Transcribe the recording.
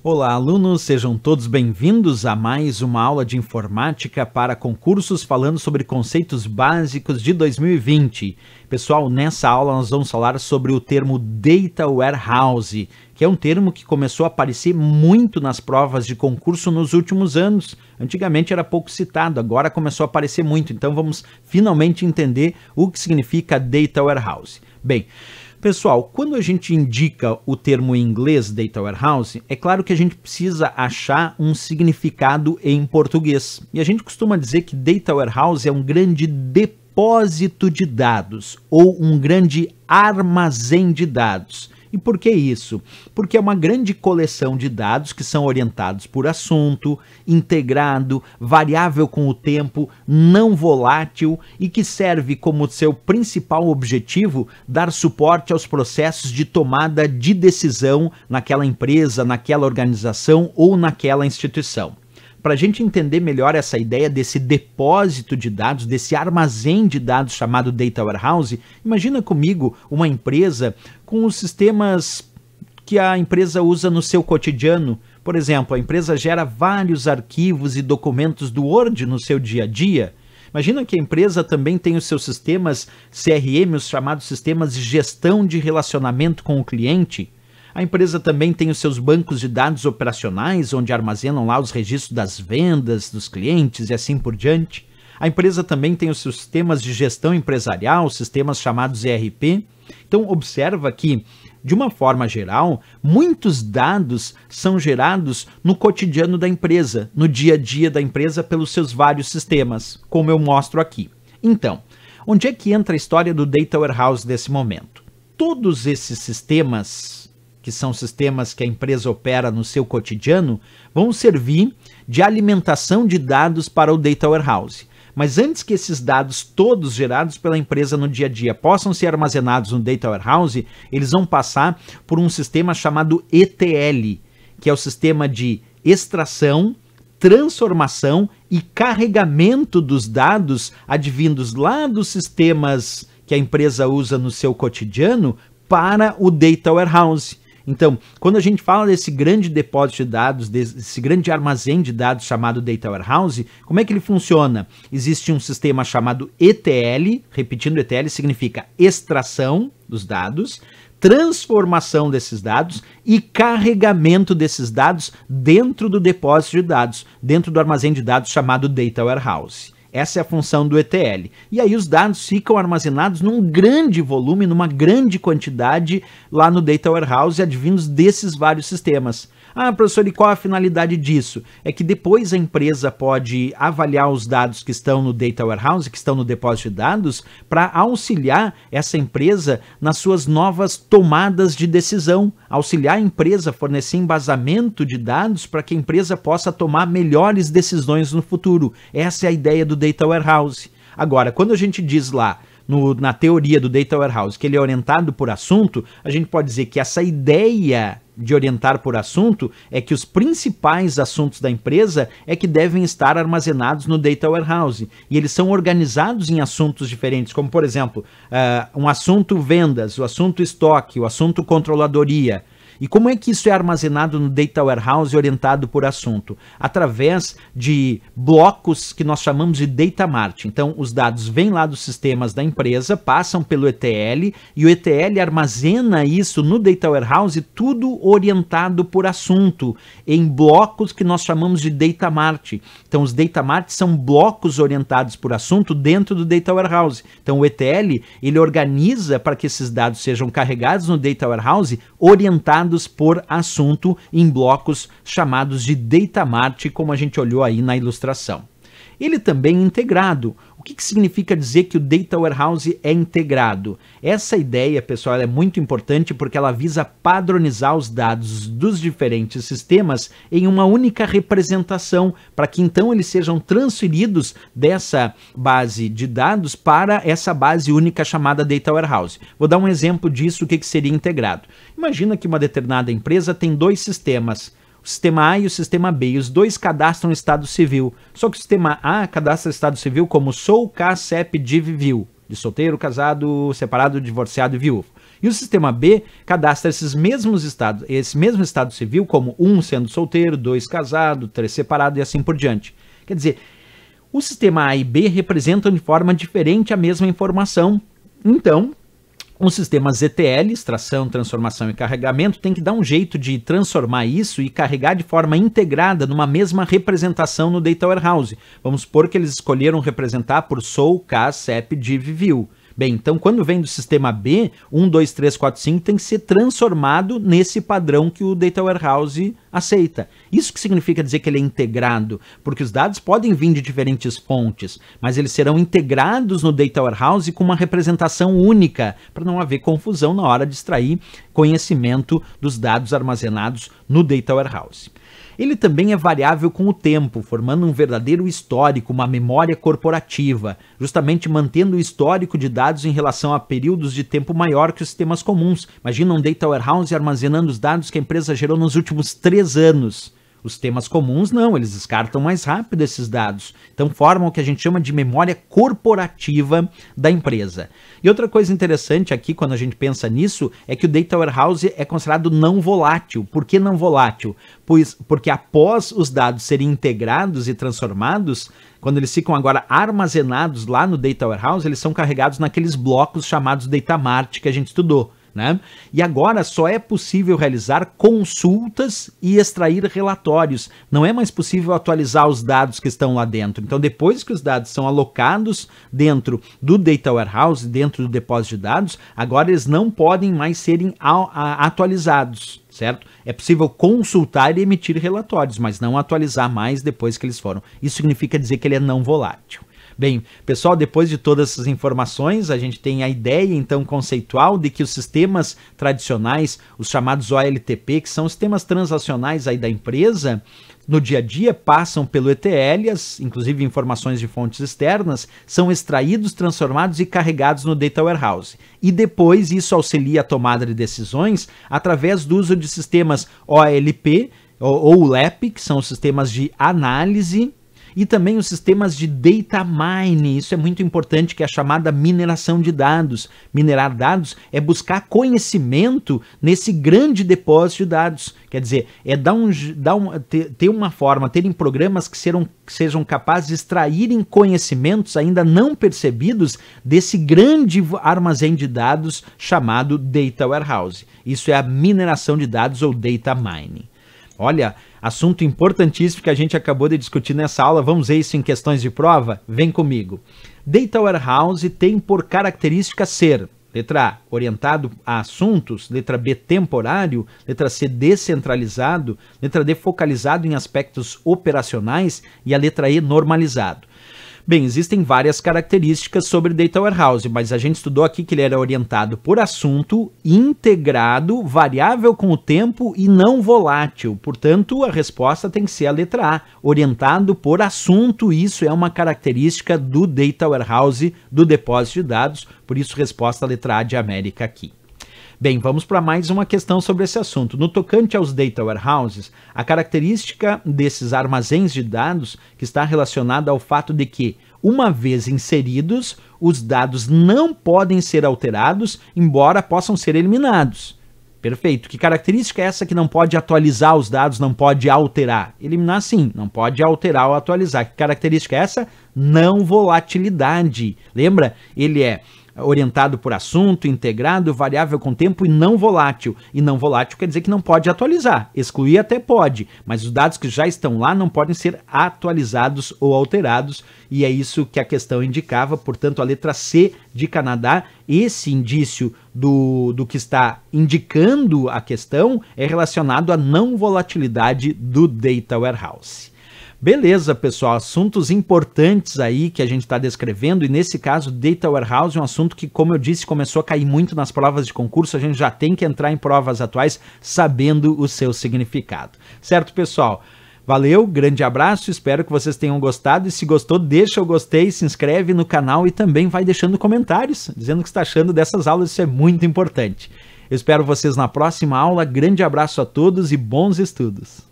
Olá, alunos, sejam todos bem-vindos a mais uma aula de informática para concursos falando sobre conceitos básicos de 2020. Pessoal, nessa aula nós vamos falar sobre o termo Data Warehouse, que é um termo que começou a aparecer muito nas provas de concurso nos últimos anos. Antigamente era pouco citado, agora começou a aparecer muito, então vamos finalmente entender o que significa Data Warehouse. Bem, pessoal, quando a gente indica o termo em inglês Data Warehouse, é claro que a gente precisa achar um significado em português. E a gente costuma dizer que Data Warehouse é um grande depósito de dados ou um grande armazém de dados. E por que isso? Porque é uma grande coleção de dados que são orientados por assunto, integrado, variável com o tempo, não volátil e que serve como seu principal objetivo dar suporte aos processos de tomada de decisão naquela empresa, naquela organização ou naquela instituição. Para a gente entender melhor essa ideia desse depósito de dados, desse armazém de dados chamado Data Warehouse, imagina comigo uma empresa com os sistemas que a empresa usa no seu cotidiano. Por exemplo, a empresa gera vários arquivos e documentos do Word no seu dia a dia. Imagina que a empresa também tem os seus sistemas CRM, os chamados sistemas de gestão de relacionamento com o cliente. A empresa também tem os seus bancos de dados operacionais, onde armazenam lá os registros das vendas, dos clientes e assim por diante. A empresa também tem os seus sistemas de gestão empresarial, sistemas chamados ERP. Então, observa que, de uma forma geral, muitos dados são gerados no cotidiano da empresa, no dia a dia da empresa, pelos seus vários sistemas, como eu mostro aqui. Então, onde é que entra a história do Data Warehouse nesse momento? Todos esses sistemas, que são sistemas que a empresa opera no seu cotidiano, vão servir de alimentação de dados para o Data Warehouse. Mas antes que esses dados todos gerados pela empresa no dia a dia possam ser armazenados no Data Warehouse, eles vão passar por um sistema chamado ETL, que é o sistema de extração, transformação e carregamento dos dados advindos lá dos sistemas que a empresa usa no seu cotidiano para o Data Warehouse. Então, quando a gente fala desse grande depósito de dados, desse grande armazém de dados chamado Data Warehouse, como é que ele funciona? Existe um sistema chamado ETL, repetindo, ETL significa extração dos dados, transformação desses dados e carregamento desses dados dentro do depósito de dados, dentro do armazém de dados chamado Data Warehouse. Essa é a função do ETL. E aí os dados ficam armazenados num grande volume, numa grande quantidade lá no Data Warehouse, advindos desses vários sistemas. Ah, professor, e qual a finalidade disso? É que depois a empresa pode avaliar os dados que estão no Data Warehouse, que estão no depósito de dados, para auxiliar essa empresa nas suas novas tomadas de decisão, auxiliar a empresa a fornecer embasamento de dados para que a empresa possa tomar melhores decisões no futuro. Essa é a ideia do Data Warehouse. Agora, quando a gente diz lá, na teoria do Data Warehouse, que ele é orientado por assunto, a gente pode dizer que essa ideia de orientar por assunto é que os principais assuntos da empresa é que devem estar armazenados no Data Warehouse. E eles são organizados em assuntos diferentes, como, por exemplo, um assunto vendas, o assunto estoque, o assunto controladoria. E como é que isso é armazenado no Data Warehouse orientado por assunto? Através de blocos que nós chamamos de Data Mart. Então, os dados vêm lá dos sistemas da empresa, passam pelo ETL, e o ETL armazena isso no Data Warehouse, tudo orientado por assunto, em blocos que nós chamamos de Data Mart. Então, os Data Mart são blocos orientados por assunto dentro do Data Warehouse. Então, o ETL, ele organiza para que esses dados sejam carregados no Data Warehouse, orientados por assunto em blocos chamados de Data Mart, como a gente olhou aí na ilustração. Ele também é integrado. O que significa dizer que o Data Warehouse é integrado? Essa ideia, pessoal, é muito importante porque ela visa padronizar os dados dos diferentes sistemas em uma única representação, para que então eles sejam transferidos dessa base de dados para essa base única chamada Data Warehouse. Vou dar um exemplo disso, o que seria integrado. Imagina que uma determinada empresa tem dois sistemas, o sistema A e o sistema B, e os dois cadastram o estado civil. Só que o sistema A cadastra o estado civil como sou, CA, CEP, DIV, VIL, de solteiro, casado, separado, divorciado e viúvo. E o sistema B cadastra esses mesmos estados, esse mesmo estado civil, como 1 sendo solteiro, 2 casado, 3 separado e assim por diante. Quer dizer, o sistema A e B representam de forma diferente a mesma informação. Então, o sistema ZTL, extração, transformação e carregamento, tem que dar um jeito de transformar isso e carregar de forma integrada numa mesma representação no Data Warehouse. Vamos supor que eles escolheram representar por SOL, CAS, CEP, DIV, VIL. Bem, então quando vem do sistema B, 1, 2, 3, 4, 5 tem que ser transformado nesse padrão que o Data Warehouse aceita. Isso que significa dizer que ele é integrado, porque os dados podem vir de diferentes fontes, mas eles serão integrados no Data Warehouse com uma representação única, para não haver confusão na hora de extrair conhecimento dos dados armazenados no Data Warehouse. Ele também é variável com o tempo, formando um verdadeiro histórico, uma memória corporativa, justamente mantendo o histórico de dados em relação a períodos de tempo maior que os sistemas comuns. Imagina um Data Warehouse armazenando os dados que a empresa gerou nos últimos 3 anos. Os sistemas comuns não, eles descartam mais rápido esses dados. Então formam o que a gente chama de memória corporativa da empresa. E outra coisa interessante aqui, quando a gente pensa nisso, é que o Data Warehouse é considerado não volátil. Por que não volátil? Porque após os dados serem integrados e transformados, quando eles ficam agora armazenados lá no Data Warehouse, eles são carregados naqueles blocos chamados Data Mart que a gente estudou. Né? E agora só é possível realizar consultas e extrair relatórios. Não é mais possível atualizar os dados que estão lá dentro. Então, depois que os dados são alocados dentro do Data Warehouse, dentro do depósito de dados, agora eles não podem mais serem atualizados, certo? É possível consultar e emitir relatórios, mas não atualizar mais depois que eles foram. Isso significa dizer que ele é não volátil. Bem, pessoal, depois de todas essas informações, a gente tem a ideia, então, conceitual de que os sistemas tradicionais, os chamados OLTP, que são sistemas transacionais aí da empresa, no dia a dia passam pelo ETL, inclusive informações de fontes externas, são extraídos, transformados e carregados no Data Warehouse. E depois isso auxilia a tomada de decisões através do uso de sistemas OLP ou LEP, que são os sistemas de análise, e também os sistemas de data mining. Isso é muito importante, que é a chamada mineração de dados. Minerar dados é buscar conhecimento nesse grande depósito de dados. Quer dizer, é ter uma forma, terem programas que sejam capazes de extraírem conhecimentos ainda não percebidos desse grande armazém de dados chamado Data Warehouse. Isso é a mineração de dados ou data mining. Olha, assunto importantíssimo que a gente acabou de discutir nessa aula. Vamos ver isso em questões de prova? Vem comigo. Data Warehouse tem por característica ser: letra A, orientado a assuntos; letra B, temporário; letra C, descentralizado; letra D, focalizado em aspectos operacionais; e a letra E, normalizado. Bem, existem várias características sobre Data Warehouse, mas a gente estudou aqui que ele era orientado por assunto, integrado, variável com o tempo e não volátil. Portanto, a resposta tem que ser a letra A, orientado por assunto. Isso é uma característica do Data Warehouse, do depósito de dados, por isso resposta a letra A de América aqui. Bem, vamos para mais uma questão sobre esse assunto. No tocante aos Data Warehouses, a característica desses armazéns de dados que está relacionada ao fato de que, uma vez inseridos, os dados não podem ser alterados, embora possam ser eliminados. Perfeito. Que característica é essa que não pode atualizar os dados, não pode alterar? Eliminar sim, não pode alterar ou atualizar. Que característica é essa? Não volatilidade. Lembra? Ele é orientado por assunto, integrado, variável com tempo e não volátil. E não volátil quer dizer que não pode atualizar. Excluir até pode, mas os dados que já estão lá não podem ser atualizados ou alterados, e é isso que a questão indicava. Portanto, a letra C de Canadá, esse indício do que está indicando a questão é relacionado à não volatilidade do Data Warehouse. Beleza, pessoal, assuntos importantes aí que a gente está descrevendo, e nesse caso, Data Warehouse é um assunto que, como eu disse, começou a cair muito nas provas de concurso. A gente já tem que entrar em provas atuais sabendo o seu significado. Certo, pessoal? Valeu, grande abraço, espero que vocês tenham gostado, e se gostou, deixa o gostei, se inscreve no canal e também vai deixando comentários, dizendo o que está achando dessas aulas, isso é muito importante. Eu espero vocês na próxima aula, grande abraço a todos e bons estudos!